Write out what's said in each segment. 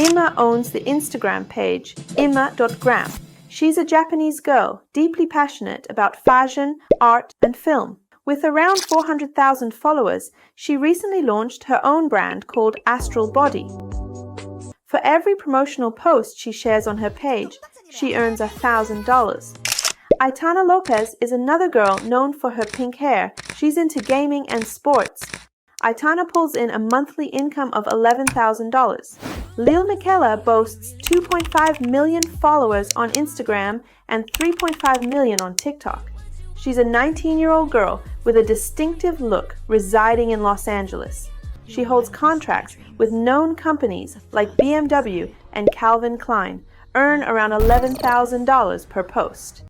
Ima owns the Instagram page ima.gram. She's a Japanese girl, deeply passionate about fashion, art, and film. With around 400,000 followers, she recently launched her own brand called Astral Body. For every promotional post she shares on her page, she earns $1,000. Aitana Lopez is another girl known for her pink hair. She's into gaming and sports. Aitana pulls in a monthly income of $11,000. Lil Miquela boasts 2.5 million followers on Instagram and 3.5 million on TikTok. She's a 19-year-old girl with a distinctive look residing in Los Angeles. She holds contracts with known companies like BMW and Calvin Klein, earn around $11,000 per post.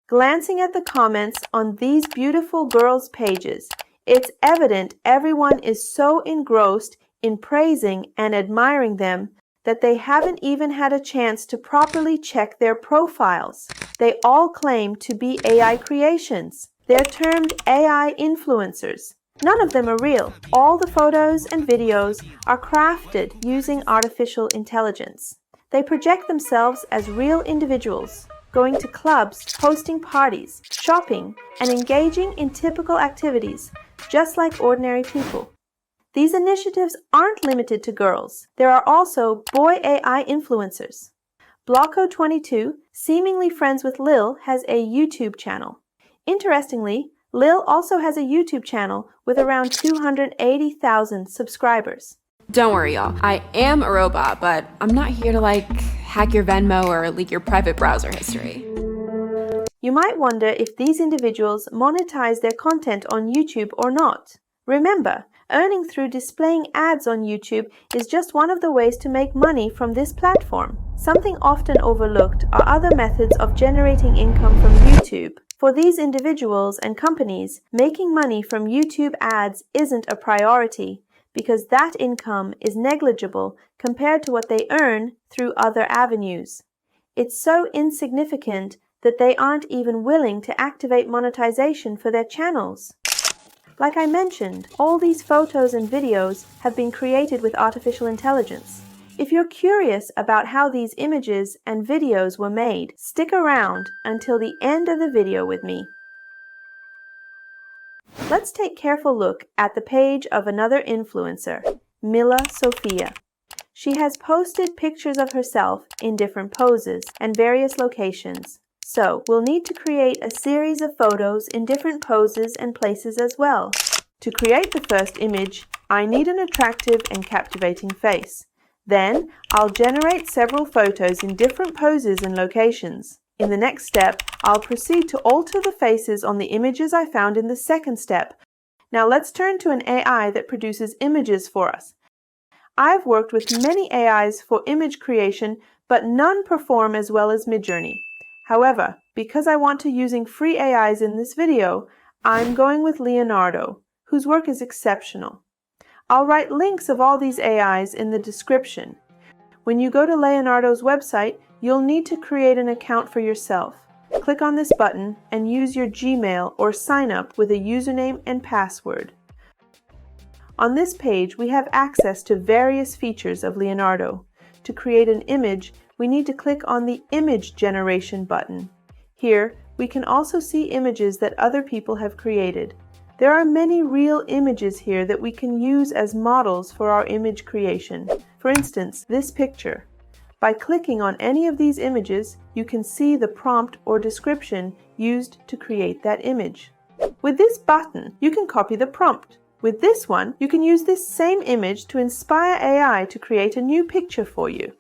Glancing at the comments on these beautiful girls' pages, it's evident everyone is so engrossed in praising and admiring them that they haven't even had a chance to properly check their profiles. They all claim to be AI creations. They're termed AI influencers. None of them are real. All the photos and videos are crafted using artificial intelligence. They project themselves as real individuals, going to clubs, hosting parties, shopping, and engaging in typical activities, just like ordinary people. These initiatives aren't limited to girls. There are also boy AI influencers. Blocko22, seemingly friends with Lil, has a YouTube channel. Interestingly, Lil also has a YouTube channel with around 280,000 subscribers. Don't worry, y'all. I am a robot, but I'm not here to, hack your Venmo or leak your private browser history. You might wonder if these individuals monetize their content on YouTube or not. Remember, earning through displaying ads on YouTube is just one of the ways to make money from this platform. Something often overlooked are other methods of generating income from YouTube. For these individuals and companies, making money from YouTube ads isn't a priority because that income is negligible compared to what they earn through other avenues. It's so insignificant that they aren't even willing to activate monetization for their channels. Like I mentioned, all these photos and videos have been created with artificial intelligence. If you're curious about how these images and videos were made, stick around until the end of the video with me. Let's take a careful look at the page of another influencer, Mila Sofia. She has posted pictures of herself in different poses and various locations. So we'll need to create a series of photos in different poses and places as well. To create the first image, I need an attractive and captivating face. Then I'll generate several photos in different poses and locations. In the next step, I'll proceed to alter the faces on the images I found in the second step. Now let's turn to an AI that produces images for us. I've worked with many AIs for image creation, but none perform as well as Midjourney. However, because I want to using free AIs in this video, I'm going with Leonardo, whose work is exceptional. I'll write links of all these AIs in the description. When you go to Leonardo's website, you'll need to create an account for yourself. Click on this button and use your Gmail or sign up with a username and password. On this page, we have access to various features of Leonardo. To create an image, we need to click on the Image Generation button. Here, we can also see images that other people have created. There are many real images here that we can use as models for our image creation. For instance, this picture. By clicking on any of these images, you can see the prompt or description used to create that image. With this button, you can copy the prompt. With this one, you can use this same image to inspire AI to create a new picture for you.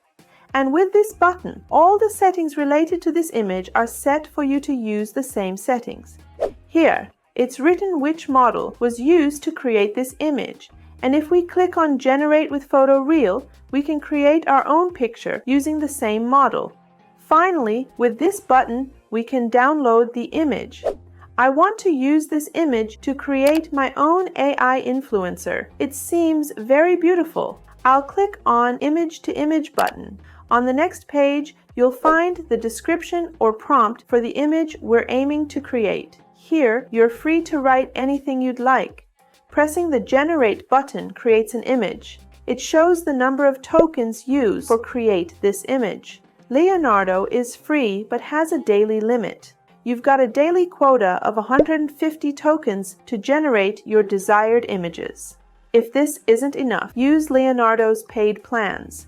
And with this button, all the settings related to this image are set for you to use the same settings. Here, it's written which model was used to create this image. And if we click on Generate with Photo Real, we can create our own picture using the same model. Finally, with this button, we can download the image. I want to use this image to create my own AI influencer. It seems very beautiful. I'll click on Image to Image button. On the next page, you'll find the description or prompt for the image we're aiming to create. Here, you're free to write anything you'd like. Pressing the Generate button creates an image. It shows the number of tokens used for create this image. Leonardo is free but has a daily limit. You've got a daily quota of 150 tokens to generate your desired images. If this isn't enough, use Leonardo's paid plans.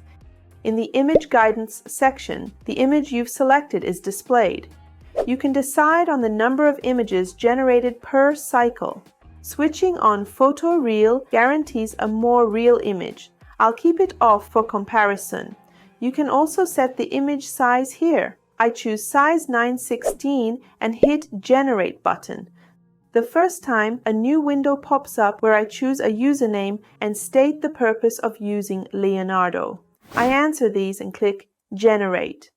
In the Image Guidance section, the image you've selected is displayed. You can decide on the number of images generated per cycle. Switching on Photo Real guarantees a more real image. I'll keep it off for comparison. You can also set the image size here. I choose size 916 and hit Generate button. The first time, a new window pops up where I choose a username and state the purpose of using Leonardo. I answer these and click Generate.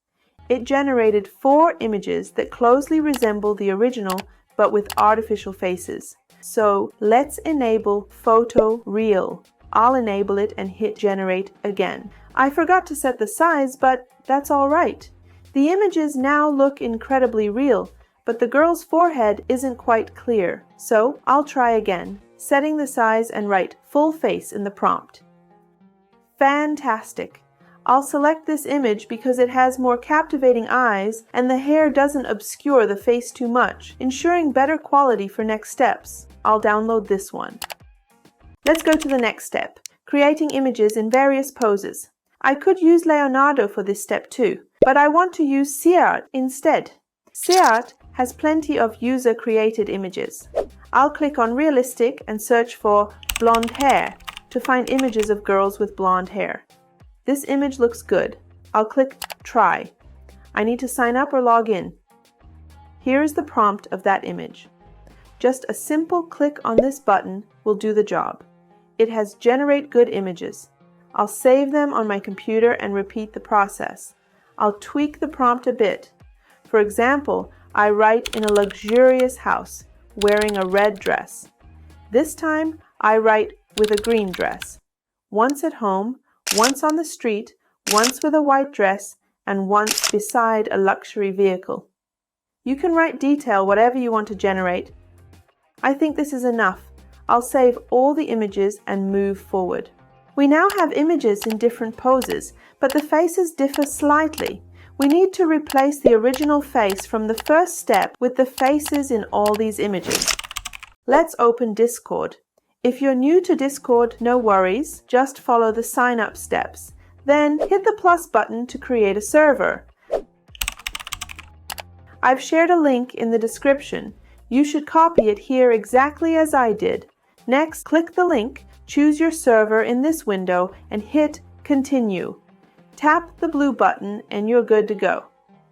It generated 4 images that closely resemble the original but with artificial faces. So let's enable Photo Real. I'll enable it and hit Generate again. I forgot to set the size, but that's all right. The images now look incredibly real, but the girl's forehead isn't quite clear. So I'll try again, setting the size and write full face in the prompt. Fantastic! I'll select this image because it has more captivating eyes and the hair doesn't obscure the face too much, ensuring better quality for next steps. I'll download this one. Let's go to the next step, creating images in various poses. I could use Leonardo for this step too, but I want to use seeart instead. Seeart has plenty of user-created images. I'll click on Realistic and search for blonde hair to find images of girls with blonde hair. This image looks good. I'll click Try. I need to sign up or log in. Here is the prompt of that image. Just a simple click on this button will do the job. It has Generate Good Images. I'll save them on my computer and repeat the process. I'll tweak the prompt a bit. For example, I write in a luxurious house, wearing a red dress. This time, I write with a green dress. Once at home, once on the street, once with a white dress, and once beside a luxury vehicle. You can write detail whatever you want to generate. I think this is enough. I'll save all the images and move forward. We now have images in different poses, but the faces differ slightly. We need to replace the original face from the first step with the faces in all these images. Let's open Discord. If you're new to Discord, no worries, just follow the sign-up steps. Then hit the plus button to create a server. I've shared a link in the description. You should copy it here exactly as I did. Next, click the link, choose your server in this window, and hit Continue. Tap the blue button and you're good to go.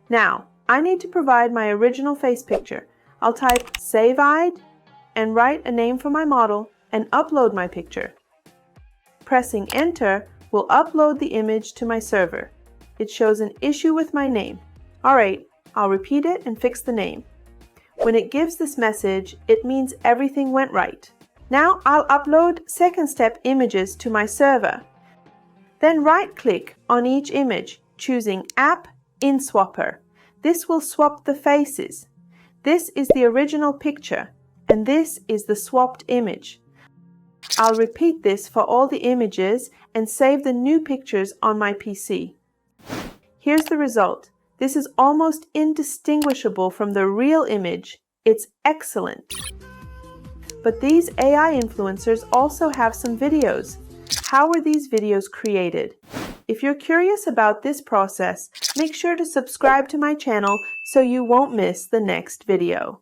Now, I need to provide my original face picture. I'll type Save Id and write a name for my model and upload my picture. Pressing Enter will upload the image to my server. It shows an issue with my name. Alright, I'll repeat it and fix the name. When it gives this message, it means everything went right. Now I'll upload second step images to my server. Then right-click on each image, choosing App in Swapper. This will swap the faces. This is the original picture, and this is the swapped image. I'll repeat this for all the images and save the new pictures on my PC. Here's the result. This is almost indistinguishable from the real image. It's excellent. But these AI influencers also have some videos. How were these videos created? If you're curious about this process, make sure to subscribe to my channel so you won't miss the next video.